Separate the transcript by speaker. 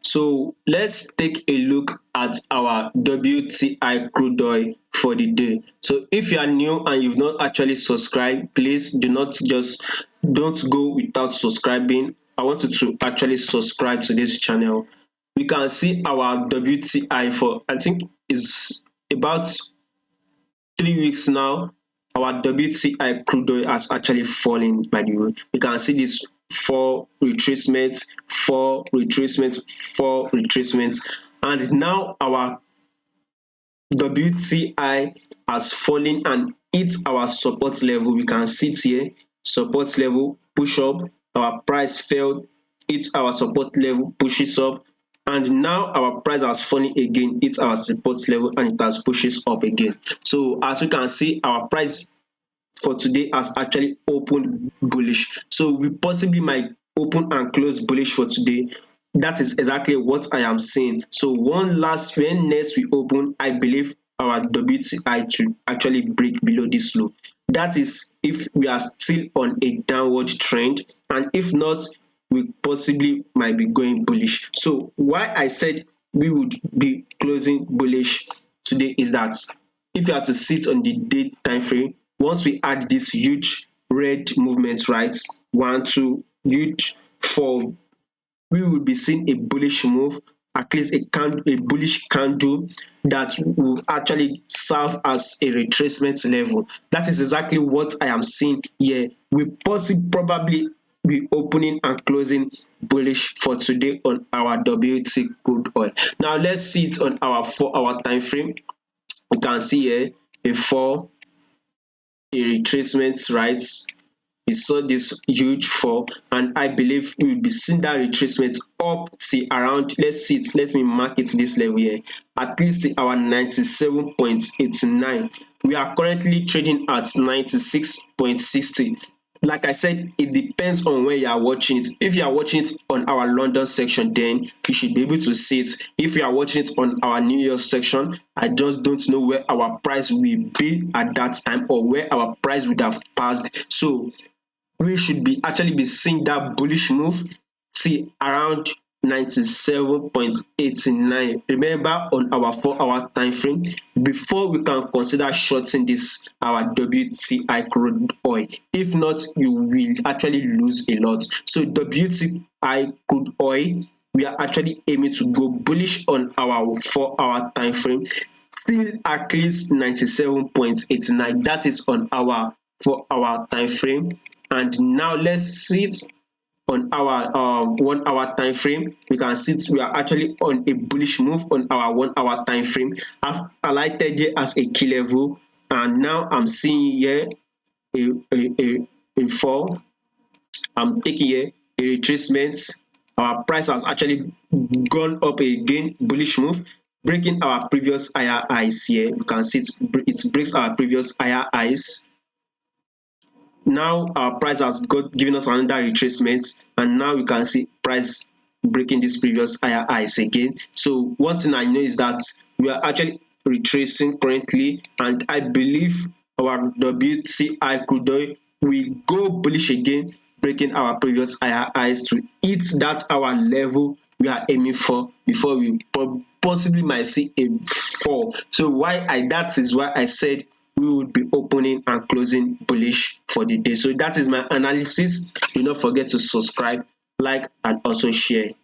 Speaker 1: So let's take a look at our WTI crude oil for the day. So if you are new and you've not actually subscribed, please don't go without subscribing. I want you to actually subscribe to this channel. We can see our WTI for, I think is about 3 weeks now. Our WTI crude oil has actually fallen. By the way, you can see this four retracements, four retracements, four retracements, and now our WTI has fallen and hit our support level. We can see it here, support level, push up, our price fell, hit our support level, pushes up, and now our price has fallen again, hit our support level, and it has pushes up again. So as you can see, our price for today has actually opened bullish. So we possibly might open and close bullish for today. That is exactly what I am saying. So when next we open, I believe our WTI should actually break below this low. That is if we are still on a downward trend, and if not, we possibly might be going bullish. So why I said we would be closing bullish today is that if you are to sit on the day time frame, once we add this huge red movement, right, 1 2 huge 4, we will be seeing a bullish move, at least a bullish candle that will actually serve as a retracement level. That is exactly what I am seeing here. We probably be opening and closing bullish for today on our WT crude oil. Now let's see it on our 4 hour time frame. You can see here a fall, a retracement, right? We saw this huge fall, and I believe we will be seeing that retracement up to around, let's see it, let me mark it this level here, at least our 97.89. We are currently trading at 96.60. Like I said, it depends on where you are watching it. If you are watching it on our London section, then you should be able to see it. If you are watching it on our New York section, I just don't know where our price will be at that time, or where our price would have passed. So we should be actually be seeing that bullish move see around 97.89. Remember, on our 4 hour time frame, before we can consider shorting this our WTI crude oil. If not, you will actually lose a lot. So WTI crude oil, we are actually aiming to go bullish on our 4 hour time frame till at least 97.89. That is on our 4 hour time frame. And now let's see it on our 1 hour time frame. We can see we are actually on a bullish move on our 1 hour time frame. I've highlighted here as a key level, and now I'm seeing here a fall. I'm taking here a retracement. Our price has actually gone up again, bullish move, breaking our previous higher highs here. You can see it breaks our previous higher highs. Now our price has given us another retracement, and now you can see price breaking this previous higher highs again. So one thing I know is that we are actually retracing currently, and I believe our WTI crude oil will go bullish again, breaking our previous higher highs to hit that our level we are aiming for before we possibly might see a fall. So that is why I said we would be opening and closing bullish for the day. So that is my analysis. Do not forget to subscribe, like, and also share.